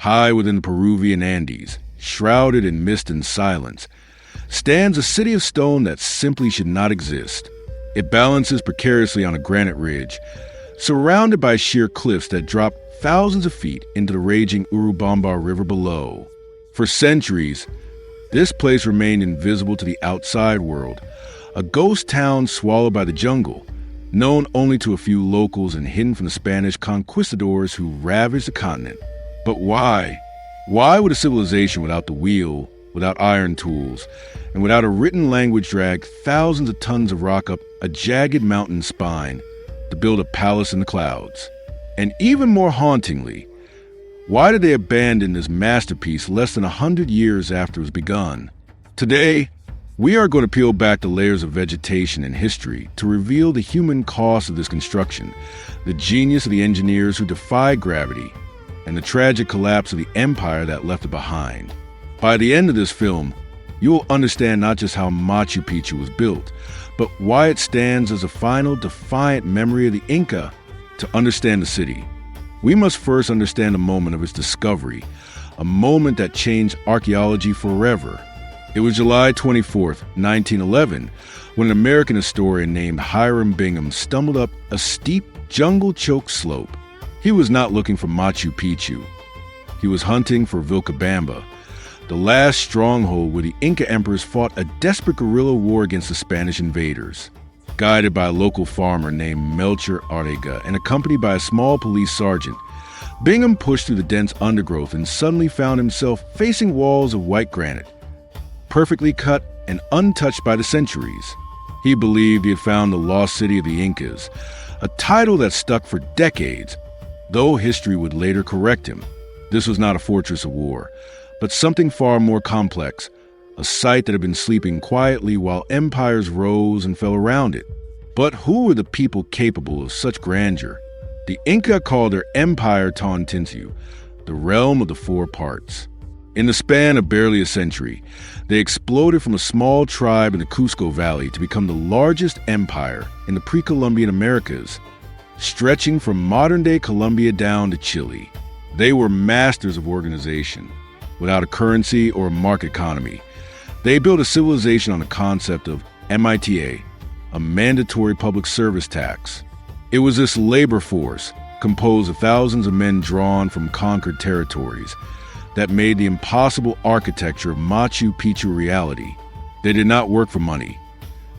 high within the Peruvian Andes, shrouded in mist and silence, stands a city of stone that simply should not exist. It balances precariously on a granite ridge, surrounded by sheer cliffs that drop thousands of feet into the raging Urubamba River below. For centuries, this place remained invisible to the outside world, a ghost town swallowed by the jungle, known only to a few locals and hidden from the Spanish conquistadors who ravaged the continent. But why? Why would a civilization without the wheel, without iron tools, and without a written language drag thousands of tons of rock up a jagged mountain spine to build a palace in the clouds? And even more hauntingly, why did they abandon this masterpiece less than 100 years after it was begun? Today, we are going to peel back the layers of vegetation and history to reveal the human cost of this construction, the genius of the engineers who defied gravity, and the tragic collapse of the empire that left it behind. By the end of this film, you will understand not just how Machu Picchu was built, but why it stands as a final defiant memory of the Inca. To understand the city, we must first understand the moment of its discovery, a moment that changed archaeology forever. It was July 24th, 1911, when an American historian named Hiram Bingham stumbled up a steep, jungle-choked slope. He was not looking for Machu Picchu. He was hunting for Vilcabamba, the last stronghold where the Inca emperors fought a desperate guerrilla war against the Spanish invaders. Guided by a local farmer named Melchor Arrega and accompanied by a small police sergeant, Bingham pushed through the dense undergrowth and suddenly found himself facing walls of white granite, perfectly cut and untouched by the centuries. He believed he had found the lost city of the Incas, a title that stuck for decades, though history would later correct him. This was not a fortress of war, but something far more complex, a site that had been sleeping quietly while empires rose and fell around it. But who were the people capable of such grandeur? The Inca called their empire Tawantinsuyu, the realm of the four parts. In the span of barely a century, they exploded from a small tribe in the Cusco Valley to become the largest empire in the pre-Columbian Americas, stretching from modern-day Colombia down to Chile. They were masters of organization. Without a currency or a market economy, they built a civilization on the concept of MITA, a mandatory public service tax. It was this labor force, composed of thousands of men drawn from conquered territories, that made the impossible architecture of Machu Picchu reality. They did not work for money.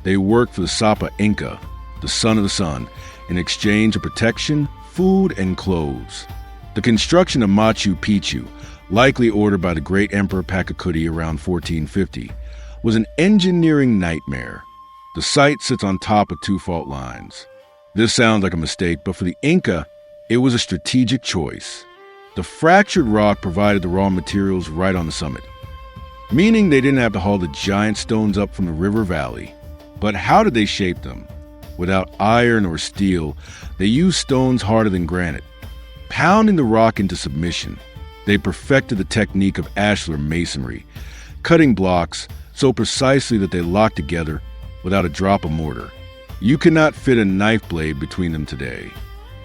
They worked for the Sapa Inca, the son of the sun, in exchange for protection, food, and clothes. The construction of Machu Picchu, likely ordered by the great Emperor Pachacuti around 1450, was an engineering nightmare. The site sits on top of two fault lines. This sounds like a mistake, but for the Inca, it was a strategic choice. The fractured rock provided the raw materials right on the summit, meaning they didn't have to haul the giant stones up from the river valley. But how did they shape them? Without iron or steel, they used stones harder than granite, pounding the rock into submission. They perfected the technique of ashlar masonry, cutting blocks so precisely that they locked together without a drop of mortar. You cannot fit a knife blade between them today.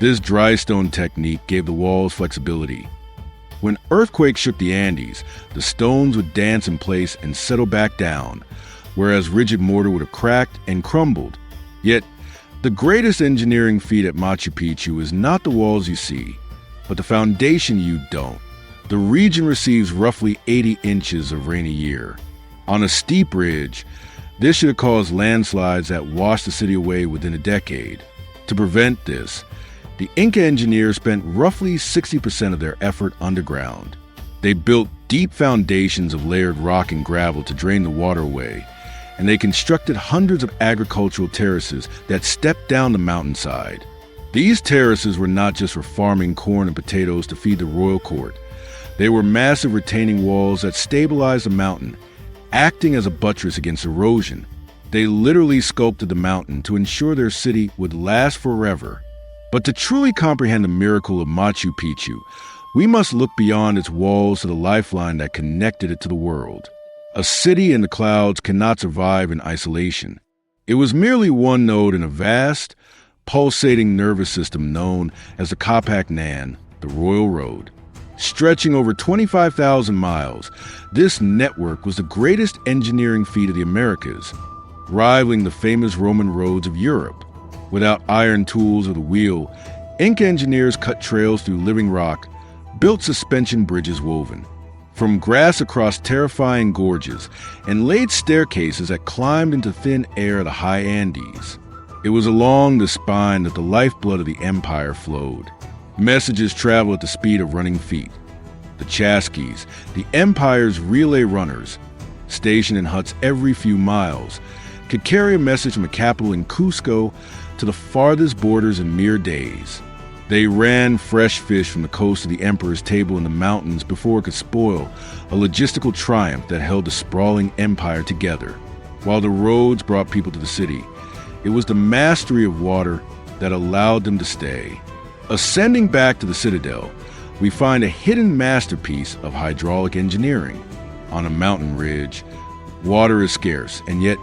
This dry stone technique gave the walls flexibility. When earthquakes shook the Andes, the stones would dance in place and settle back down, whereas rigid mortar would have cracked and crumbled. Yet, the greatest engineering feat at Machu Picchu is not the walls you see, but the foundation you don't. The region receives roughly 80 inches of rain a year. On a steep ridge, this should have caused landslides that washed the city away within a decade. To prevent this, the Inca engineers spent roughly 60% of their effort underground. They built deep foundations of layered rock and gravel to drain the water away, and they constructed hundreds of agricultural terraces that stepped down the mountainside. These terraces were not just for farming corn and potatoes to feed the royal court. They were massive retaining walls that stabilized the mountain, acting as a buttress against erosion. They literally sculpted the mountain to ensure their city would last forever. But to truly comprehend the miracle of Machu Picchu, we must look beyond its walls to the lifeline that connected it to the world. A city in the clouds cannot survive in isolation. It was merely one node in a vast, pulsating nervous system known as the Capac Nan, the Royal Road. Stretching over 25,000 miles, this network was the greatest engineering feat of the Americas, rivaling the famous Roman roads of Europe. Without iron tools or the wheel, Inca engineers cut trails through living rock, built suspension bridges woven from grass across terrifying gorges, and laid staircases that climbed into thin air of the high Andes. It was along the spine that the lifeblood of the empire flowed. Messages traveled at the speed of running feet. The chasquis, the empire's relay runners, stationed in huts every few miles, could carry a message from a capital in Cusco to the farthest borders in mere days. They ran fresh fish from the coast of the emperor's table in the mountains before it could spoil, a logistical triumph that held the sprawling empire together. While the roads brought people to the city, it was the mastery of water that allowed them to stay. Ascending back to the citadel, we find a hidden masterpiece of hydraulic engineering. On a mountain ridge, water is scarce, and yet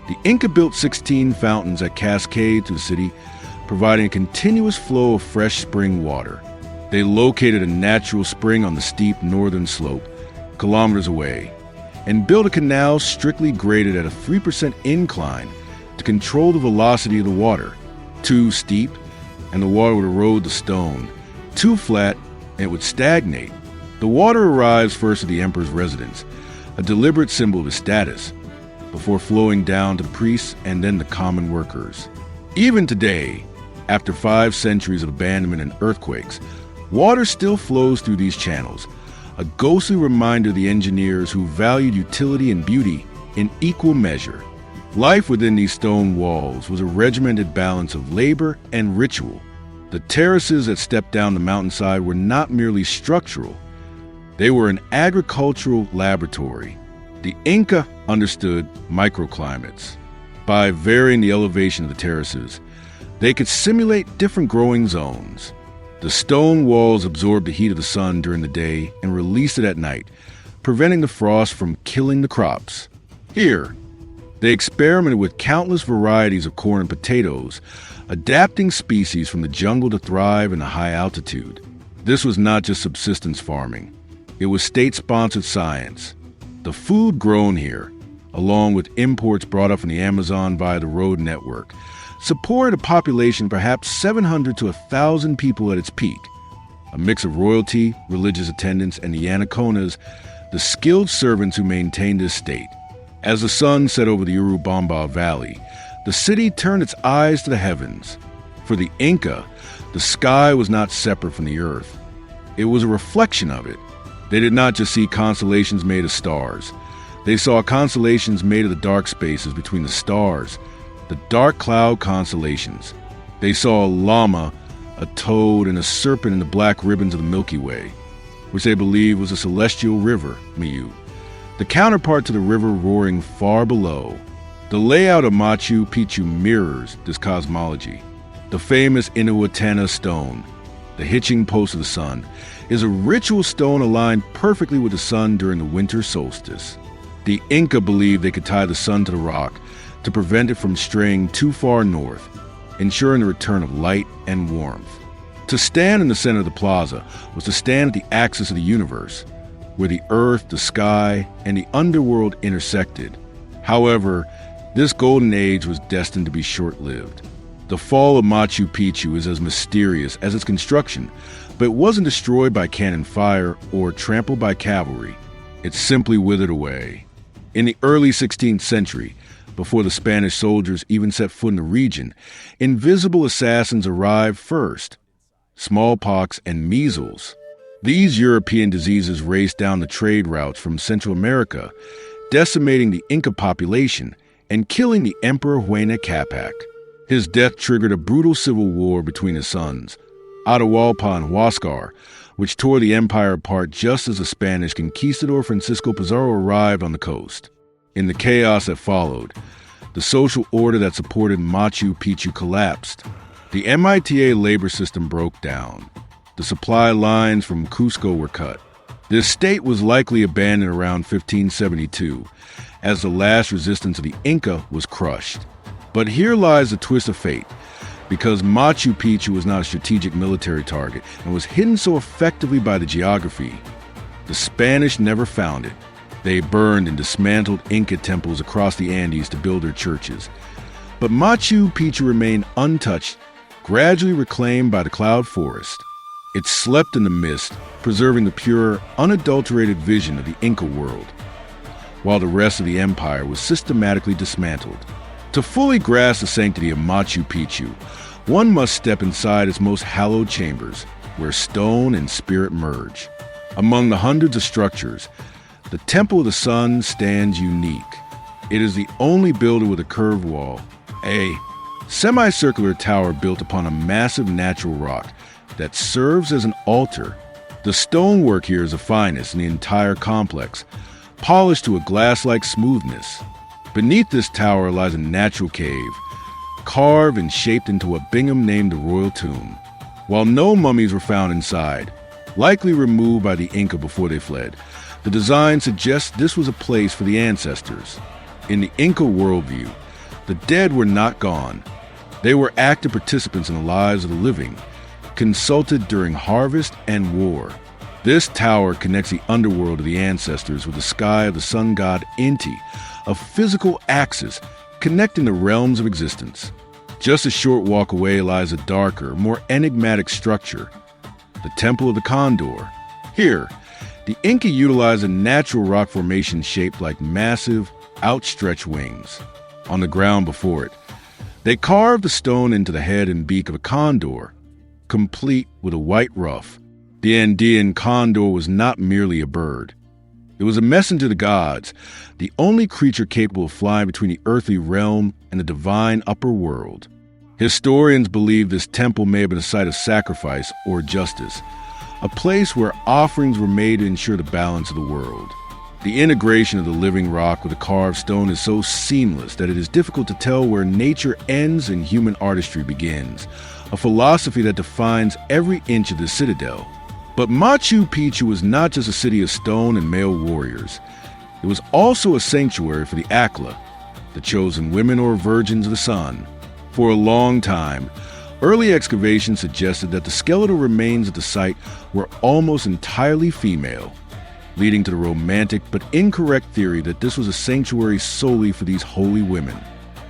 the Inca built 16 fountains that cascade through the city, providing a continuous flow of fresh spring water. They located a natural spring on the steep northern slope, kilometers away, and built a canal strictly graded at a 3% incline to control the velocity of the water. Too steep, and the water would erode the stone. Too flat, and it would stagnate. The water arrives first at the emperor's residence, a deliberate symbol of his status, before flowing down to the priests and then the common workers. Even today, after 5 centuries of abandonment and earthquakes, water still flows through these channels, a ghostly reminder of the engineers who valued utility and beauty in equal measure. Life within these stone walls was a regimented balance of labor and ritual. The terraces that stepped down the mountainside were not merely structural. They were an agricultural laboratory. The Inca understood microclimates. By varying the elevation of the terraces, they could simulate different growing zones. The stone walls absorbed the heat of the sun during the day and released it at night, preventing the frost from killing the crops. Here, they experimented with countless varieties of corn and potatoes, adapting species from the jungle to thrive in a high altitude. This was not just subsistence farming. It was state-sponsored science. The food grown here, along with imports brought up from the Amazon via the road network, supported a population of perhaps 700 to 1,000 people at its peak. A mix of royalty, religious attendants, and the Anaconas, the skilled servants who maintained this state. As the sun set over the Urubamba Valley, the city turned its eyes to the heavens. For the Inca, the sky was not separate from the earth. It was a reflection of it. They did not just see constellations made of stars. They saw constellations made of the dark spaces between the stars, the dark cloud constellations. They saw a llama, a toad, and a serpent in the black ribbons of the Milky Way, which they believed was a celestial river, Miu, the counterpart to the river roaring far below. The layout of Machu Picchu mirrors this cosmology. The famous Inhuatana stone, the hitching post of the sun, is a ritual stone aligned perfectly with the sun during the winter solstice. The Inca believed they could tie the sun to the rock to prevent it from straying too far north, ensuring the return of light and warmth. To stand in the center of the plaza was to stand at the axis of the universe, where the earth, the sky, and the underworld intersected. However, this golden age was destined to be short-lived. The fall of Machu Picchu is as mysterious as its construction, but it wasn't destroyed by cannon fire or trampled by cavalry. It simply withered away. In the early 16th century, before the Spanish soldiers even set foot in the region, invisible assassins arrived first. Smallpox and measles. These European diseases raced down the trade routes from Central America, decimating the Inca population and killing the Emperor Huayna Capac. His death triggered a brutal civil war between his sons, Atahualpa and Huáscar, which tore the empire apart just as the Spanish conquistador Francisco Pizarro arrived on the coast. In the chaos that followed, the social order that supported Machu Picchu collapsed. The MITA labor system broke down. The supply lines from Cusco were cut. The state was likely abandoned around 1572, as the last resistance of the Inca was crushed. But here lies the twist of fate. Because Machu Picchu was not a strategic military target and was hidden so effectively by the geography, the Spanish never found it. They burned and dismantled Inca temples across the Andes to build their churches. But Machu Picchu remained untouched, gradually reclaimed by the cloud forest. It slept in the mist, preserving the pure, unadulterated vision of the Inca world, while the rest of the empire was systematically dismantled. To fully grasp the sanctity of Machu Picchu, one must step inside its most hallowed chambers, where stone and spirit merge. Among the hundreds of structures, the Temple of the Sun stands unique. It is the only building with a curved wall, a semicircular tower built upon a massive natural rock that serves as an altar. The stonework here is the finest in the entire complex, polished to a glass-like smoothness. Beneath this tower lies a natural cave, carved and shaped into what Bingham named the Royal Tomb. While no mummies were found inside, likely removed by the Inca before they fled, the design suggests this was a place for the ancestors. In the Inca worldview, the dead were not gone. They were active participants in the lives of the living, consulted during harvest and war. This tower connects the underworld of the ancestors with the sky of the sun god Inti, a physical axis connecting the realms of existence. Just a short walk away lies a darker, more enigmatic structure, the Temple of the Condor. Here, the Inca utilized a natural rock formation shaped like massive, outstretched wings. On the ground before it, they carved the stone into the head and beak of a condor, complete with a white ruff. The Andean condor was not merely a bird. It was a messenger to the gods, the only creature capable of flying between the earthly realm and the divine upper world. Historians believe this temple may have been a site of sacrifice or justice, a place where offerings were made to ensure the balance of the world. The integration of the living rock with the carved stone is so seamless that it is difficult to tell where nature ends and human artistry begins, a philosophy that defines every inch of the citadel. But Machu Picchu was not just a city of stone and male warriors. It was also a sanctuary for the Akla, the chosen women or virgins of the sun. For a long time, early excavations suggested that the skeletal remains at the site were almost entirely female, leading to the romantic but incorrect theory that this was a sanctuary solely for these holy women.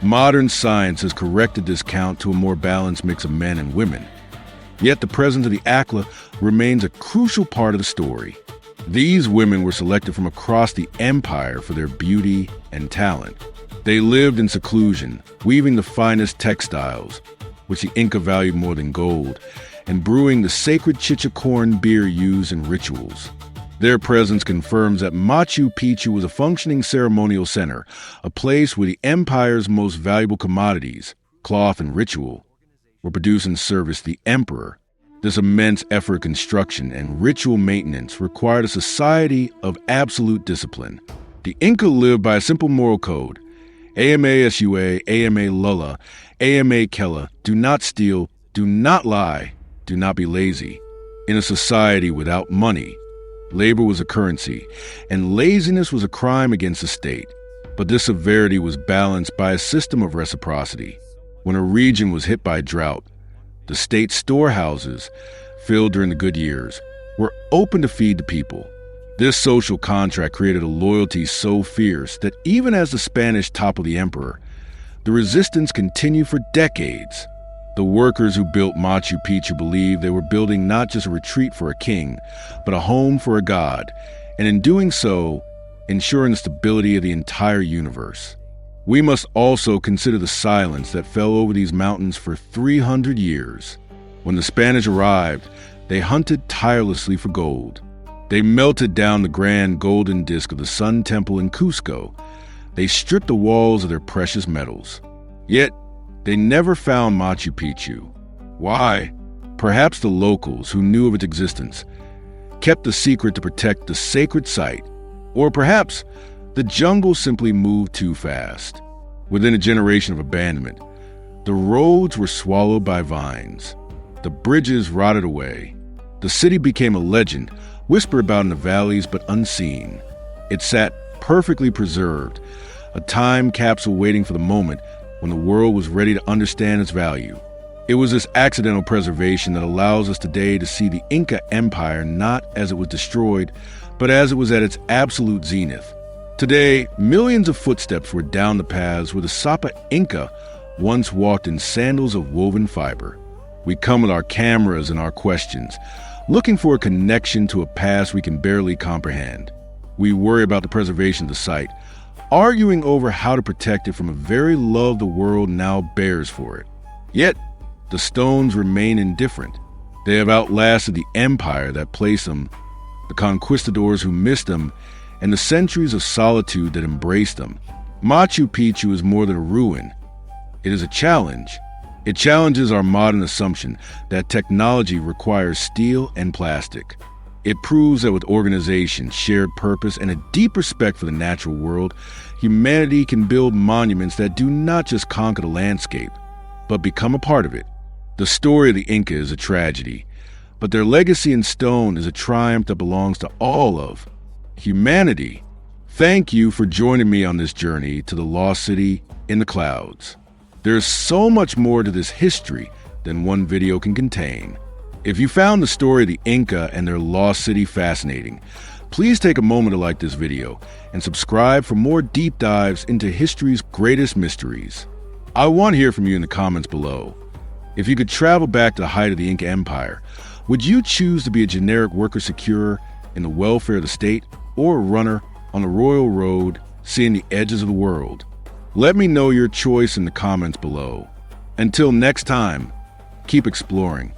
Modern science has corrected this count to a more balanced mix of men and women. Yet the presence of the Akla remains a crucial part of the story. These women were selected from across the empire for their beauty and talent. They lived in seclusion, weaving the finest textiles, which the Inca valued more than gold, and brewing the sacred chicha corn beer used in rituals. Their presence confirms that Machu Picchu was a functioning ceremonial center, a place where the empire's most valuable commodities, cloth and ritual, were produced in service to the emperor. This immense effort of construction and ritual maintenance required a society of absolute discipline. The Inca lived by a simple moral code: AMA SUA, AMA Lulla, AMA Kella, do not steal, do not lie, do not be lazy. In a society without money, labor was a currency, and laziness was a crime against the state. But this severity was balanced by a system of reciprocity. When a region was hit by drought, the state's storehouses, filled during the good years, were open to feed the people. This social contract created a loyalty so fierce that even as the Spanish toppled the emperor, the resistance continued for decades. The workers who built Machu Picchu believed they were building not just a retreat for a king, but a home for a god, and in doing so, ensuring the stability of the entire universe. We must also consider the silence that fell over these mountains for 300 years. When the Spanish arrived, they hunted tirelessly for gold. They melted down the grand golden disk of the Sun Temple in Cusco. They stripped the walls of their precious metals. Yet, they never found Machu Picchu. Why? Perhaps the locals who knew of its existence kept the secret to protect the sacred site, or perhaps the jungle simply moved too fast. Within a generation of abandonment, the roads were swallowed by vines. The bridges rotted away. The city became a legend, whispered about in the valleys but unseen. It sat perfectly preserved, a time capsule waiting for the moment when the world was ready to understand its value. It was this accidental preservation that allows us today to see the Inca Empire not as it was destroyed, but as it was at its absolute zenith. Today, millions of footsteps were down the paths where the Sapa Inca once walked in sandals of woven fiber. We come with our cameras and our questions, looking for a connection to a past we can barely comprehend. We worry about the preservation of the site, arguing over how to protect it from a very love the world now bears for it. Yet, the stones remain indifferent. They have outlasted the empire that placed them, the conquistadors who missed them, and the centuries of solitude that embraced them. Machu Picchu is more than a ruin. It is a challenge. It challenges our modern assumption that technology requires steel and plastic. It proves that with organization, shared purpose, and a deep respect for the natural world, humanity can build monuments that do not just conquer the landscape, but become a part of it. The story of the Inca is a tragedy, but their legacy in stone is a triumph that belongs to all of humanity. Thank you for joining me on this journey to the lost city in the clouds. There's so much more to this history than one video can contain. If you found the story of the Inca and their lost city fascinating, please take a moment to like this video and subscribe for more deep dives into history's greatest mysteries. I want to hear from you in the comments below. If you could travel back to the height of the Inca Empire, would you choose to be a generic worker secure in the welfare of the state or a runner on the royal road seeing the edges of the world? Let me know your choice in the comments below. Until next time, keep exploring.